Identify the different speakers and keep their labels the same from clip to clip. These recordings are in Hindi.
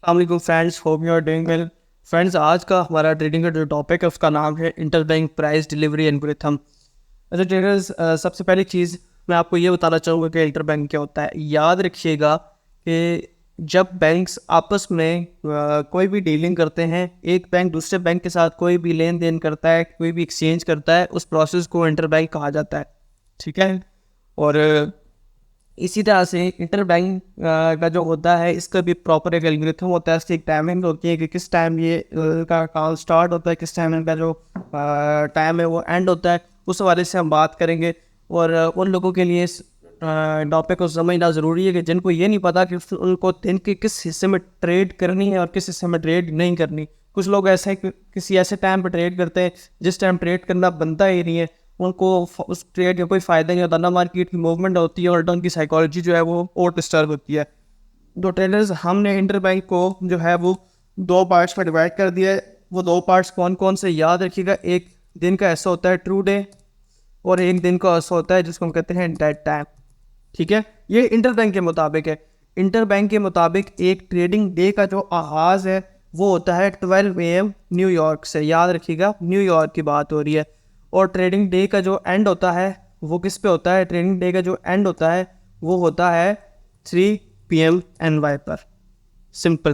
Speaker 1: अस्सलाम friends, hope you are doing well. Friends, आज का हमारा ट्रेडिंग का जो टॉपिक है उसका नाम है इंटरबैंक प्राइस डिलीवरी एल्गोरिथम। अच्छा ट्रेडर्स, सबसे पहली चीज़ मैं आपको ये बताना चाहूँगा कि इंटरबैंक क्या होता है। याद रखिएगा कि जब बैंक्स आपस में कोई भी डीलिंग करते हैं, एक बैंक दूसरे बैंक के साथ कोई भी लेन देन करता है, कोई भी एक्सचेंज करता है, उस प्रोसेस को इंटरबैंक कहा जाता है। ठीक है। और इसी तरह से इंटरबैंक का जो होता है, इसका भी प्रॉपर एक एल्गोरिथम होता है, इसकी एक टाइमिंग होती है कि किस टाइम ये का काम स्टार्ट होता है, किस टाइम इनका जो टाइम है वो एंड होता है। उस हवाले से हम बात करेंगे। और उन लोगों के लिए इस टॉपिक को समझना ज़रूरी है कि जिनको ये नहीं पता कि उनको दिन के किस हिस्से में ट्रेड करनी है और किस हिस्से में ट्रेड नहीं करनी। कुछ लोग ऐसे किसी ऐसे टाइम पर ट्रेड करते हैं जिस टाइम ट्रेड करना बनता ही नहीं है, उनको उस ट्रेड का कोई फ़ायदा नहीं होता, ना मार्केट की मूवमेंट होती है और रिटर्न की साइकोलॉजी जो है वो और डिस्टर्ब होती है। तो ट्रेडर्स, हमने इंटरबैंक को जो है वो दो पार्ट्स में डिवाइड कर दिया है। वो दो पार्ट्स कौन कौन से, याद रखिएगा। एक दिन का ऐसा होता है ट्रू डे, और एक दिन का ऐसा होता है जिसको हम कहते हैं डेड टाइम। ठीक है, ये इंटरबैंक के मुताबिक है। इंटरबैंक के मुताबिक एक ट्रेडिंग डे का जो आगाज़ है वो होता है 12 AM न्यूयॉर्क से। याद रखिएगा, न्यूयॉर्क की बात हो रही है। और ट्रेडिंग डे का जो एंड होता है वो किस पे होता है? ट्रेडिंग डे का जो एंड होता है वो होता है 3 PM NY पर। Simple,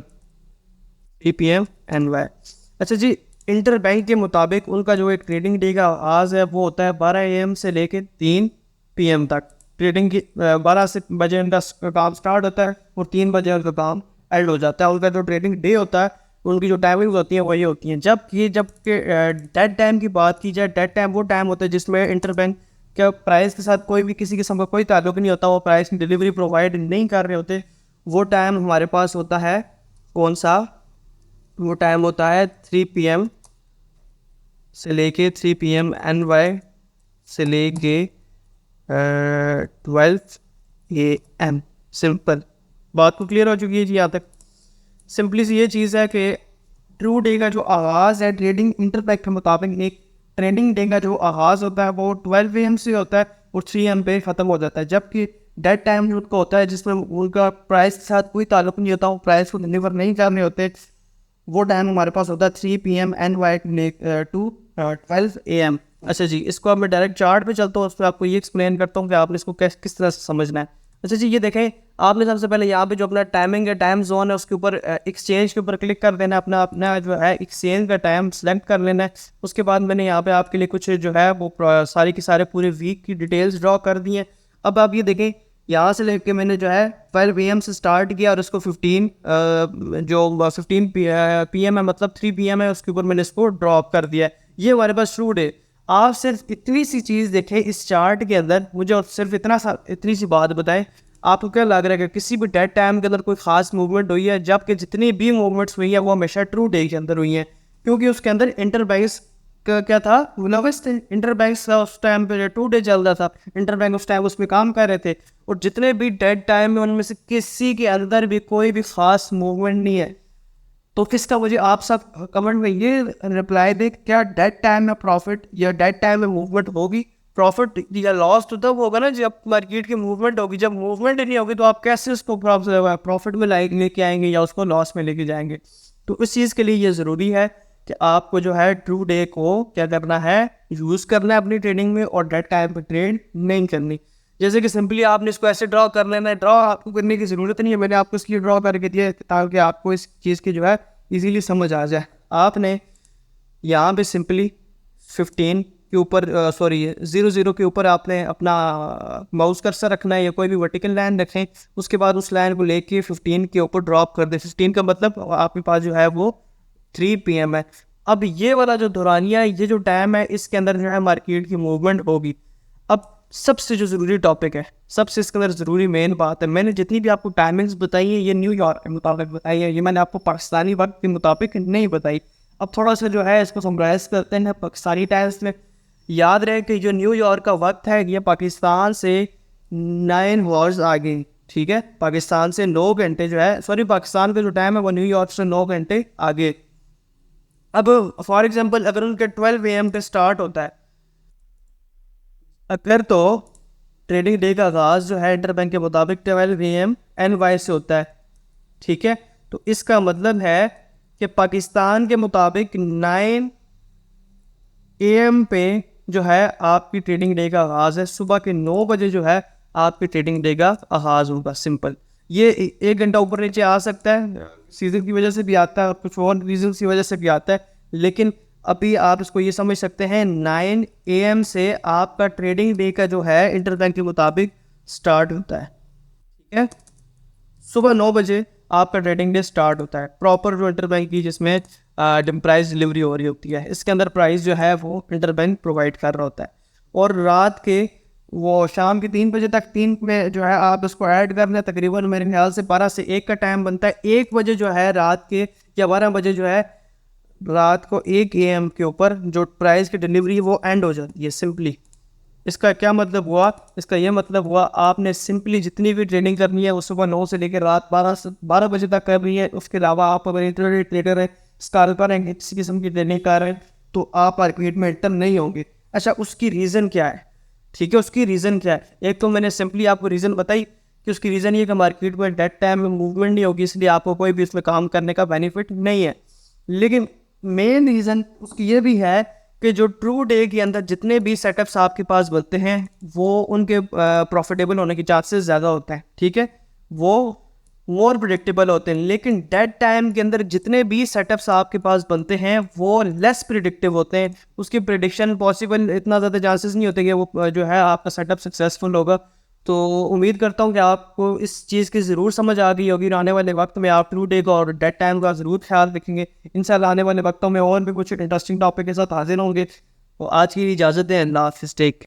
Speaker 1: 3 PM NY। अच्छा जी, इंटरबैंक के मुताबिक उनका जो एक ट्रेडिंग डे का आगाज़ है वो होता है 12 AM से लेके 3 PM तक। ट्रेडिंग की 12 से बजे उनका काम स्टार्ट होता है और 3 बजे उनका काम एंड हो जाता है। उनका जो ट्रेडिंग डे होता है, उनकी जो टाइमिंग्स होती हैं वही होती हैं। जबकि डेड टाइम की बात की जाए, डेड टाइम वो टाइम होता है जिसमें इंटरबैंक के प्राइस के साथ कोई भी किसी किस्म का कोई ताल्लुक नहीं होता, वो प्राइस की डिलीवरी प्रोवाइड नहीं कर रहे होते। वो टाइम हमारे पास होता है कौन सा? वो टाइम होता है 3 PM से लेके 3 PM NY से लेके 12 AM। सिंपल, बात को क्लियर हो चुकी है जी यहाँ तक। सिंपली सी ये चीज़ है कि ट्रू डे का जो आगाज़ है ट्रेडिंग इंटरबैंक के मुताबिक, एक ट्रेडिंग डे का जो आगाज़ होता है वो 12 AM से होता है और 3 AM पे ख़त्म हो जाता है। जबकि डेड टाइम जो उनका होता है जिसमें उनका प्राइस के साथ कोई ताल्लुक नहीं होता, वो प्राइस को डिलीवर नहीं करने होते, वो टाइम हमारे पास होता है 3 PM NY टू 12 AM। अच्छा जी, इसको अब मैं डायरेक्ट चार्ट पे चलता हूँ, उस पर आपको ये एक्सप्लेन करता हूँ कि आपने इसको किस तरह से समझना है। अच्छा जी, ये देखें, आपने सबसे पहले यहाँ पे जो अपना टाइमिंग है, टाइम जोन है, उसके ऊपर एक्सचेंज के ऊपर क्लिक कर देना है। अपना अपना जो है एक्सचेंज का टाइम सेलेक्ट कर लेना है। उसके बाद मैंने यहाँ पे आपके लिए कुछ जो है वो सारी की सारे पूरे वीक की डिटेल्स ड्रॉ कर दी हैं। अब आप ये देखें, यहाँ से लेके मैंने जो है 12 AM से स्टार्ट किया और उसको 15 PM है, मतलब 3 PM है, उसके ऊपर मैंने इसको ड्रॉप कर दिया है। ये हमारे पास ट्रू डे। आप सिर्फ इतनी सी चीज़ देखें इस चार्ट के अंदर, मुझे और सिर्फ इतनी सी बात बताएं, आपको क्या लग रहा है कि किसी भी डेड टाइम के अंदर कोई खास मूवमेंट हुई है? जबकि जितनी भी मूवमेंट्स हुई है वो हमेशा ट्रू डे के अंदर हुई हैं, क्योंकि उसके अंदर इंटरबैंक्स का क्या था, लोवेस्ट इंटरबैंक्स का उस टाइम पे 2 डे चल रहा था। इंटरबैंक उस टाइम उसमें काम कर रहे थे, और जितने भी डेड टाइम में उनमें से किसी के अंदर भी कोई भी खास मूवमेंट नहीं है। तो किसका, मुझे आप सब कमेंट में ये रिप्लाई दे, क्या डेड टाइम में प्रॉफिट या डेड टाइम में मूवमेंट होगी? प्रॉफिट या लॉस तो तब होगा ना जब मार्केट की मूवमेंट होगी। जब मूवमेंट ही नहीं होगी तो आप कैसे उसको प्रॉफिट में लेके आएंगे या उसको लॉस में लेके जाएंगे? तो इस चीज़ के लिए ये ज़रूरी है कि आपको जो है ट्रू डे को क्या करना है, यूज़ करना है अपनी ट्रेडिंग में, और डेड टाइम पर ट्रेड नहीं करनी। जैसे कि सिंपली आपने इसको ऐसे ड्रॉ कर लेना है। ड्रॉ आपको करने की ज़रूरत नहीं है, मैंने आपको इसलिए ड्रॉ करके दिया है ताकि आपको इस चीज़ की जो है इजीली समझ आ जाए। आपने यहाँ पे सिंपली 15 के ऊपर, सॉरी 00 के ऊपर आपने अपना माउस कर्सर रखना है या कोई भी वर्टिकल लाइन रखें। उसके बाद उस लाइन को लेके 15 के ऊपर ड्रॉप कर दें। 15 का मतलब आपके पास जो है वो 3 PM है। अब ये वाला जो दौरानिया है, ये जो टाइम है, इसके अंदर जो है मार्केट की मूवमेंट होगी। अब सबसे जो ज़रूरी टॉपिक है, सबसे इसके अंदर ज़रूरी मेन बात है, मैंने जितनी भी आपको टाइमिंग्स बताई है ये न्यूयॉर्क के मुताबिक बताई है, ये मैंने आपको पाकिस्तानी वक्त के मुताबिक नहीं बताई। अब थोड़ा सा जो है इसको समराइज करते हैं पाकिस्तानी टाइम्स में। याद रहे कि जो न्यूयॉर्क का वक्त है ये पाकिस्तान से 9 आवर्स आगे। ठीक है, पाकिस्तान से 9 घंटे जो है, सॉरी पाकिस्तान का जो टाइम है वो न्यूयॉर्क से 9 घंटे आगे। अब फॉर एग्जांपल अगर उनके 12 AM पे स्टार्ट होता है, अगर तो ट्रेडिंग डे का आगाज़ जो है इंटरबैंक के मुताबिक 12 AM NY से होता है। ठीक है, तो इसका मतलब है कि पाकिस्तान के मुताबिक 9 AM पे जो है आपकी ट्रेडिंग डे का आगाज़ है। सुबह के 9 बजे जो है आपकी ट्रेडिंग डे का आगाज़ होगा। सिंपल, ये 1 घंटा ऊपर नीचे आ सकता है, सीज़न की वजह से भी आता है, कुछ और रीज़न की वजह से भी आता है, लेकिन अभी आप इसको ये समझ सकते हैं 9 AM से आपका ट्रेडिंग डे का जो है इंटरबैंक के मुताबिक स्टार्ट होता है। ठीक है, सुबह 9 बजे आपका ट्रेडिंग डे स्टार्ट होता है प्रॉपर जो इंटरबैंक की, जिसमें प्राइस डिलीवरी हो रही होती है। इसके अंदर प्राइस जो है वो इंटरबैंक प्रोवाइड कर रहा होता है, और रात के वो शाम के 3 बजे तक, 3 में जो है आप उसको ऐड कर लें, तकरीबन मेरे ख्याल से 12 से 1 का टाइम बनता है। 1 बजे जो है रात के, या 12 बजे जो है रात को 1 AM के ऊपर जो प्राइस की डिलीवरी वो एंड हो जाती है। सिंपली इसका क्या मतलब हुआ? इसका ये मतलब हुआ आपने सिंपली जितनी भी ट्रेडिंग करनी है वो सुबह 9 से लेकर रात 12 बजे तक करनी है। उसके अलावा आप अगर इंटरनेट ट्रेडर है, स्कैल्पर है, किसी किस्म की ट्रेडिंग कर रहे हैं, तो आप मार्केट में एंटर नहीं होंगे। अच्छा, उसकी रीज़न क्या है? ठीक है, उसकी रीज़न क्या है? एक तो मैंने सिंपली आपको रीज़न बताई कि उसकी रीज़न ये कि मार्केट में डेट टाइम में मूवमेंट नहीं होगी, इसलिए आपको कोई भी उसमें काम करने का बेनिफिट नहीं है। लेकिन मेन रीज़न उसकी ये भी है कि जो ट्रू डे के अंदर जितने भी सेटअप्स आपके पास बनते हैं वो उनके प्रॉफिटेबल होने के चांसेस ज़्यादा होते हैं। ठीक है, वो मोर प्रिडिक्टेबल होते हैं। लेकिन डेड टाइम के अंदर जितने भी सेटअप्स आपके पास बनते हैं वो लेस प्रिडिक्टिव होते हैं। उसकी प्रिडिक्शन पॉसिबल इतना ज़्यादा चांसेस नहीं होते कि वो जो है आपका सेटअप सक्सेसफुल होगा। तो उम्मीद करता हूँ कि आपको इस चीज़ की ज़रूर समझ आ गई होगी। आने वाले वक्त में आप ट्रू डे का और डेड टाइम का ज़रूर ख्याल रखेंगे। इंशाल्लाह आने वाले वक्तों में और भी कुछ इंटरेस्टिंग टॉपिक के साथ हाजिर होंगे। तो आज की इजाज़त है, अल्लाह हाफ़िज़, टेक।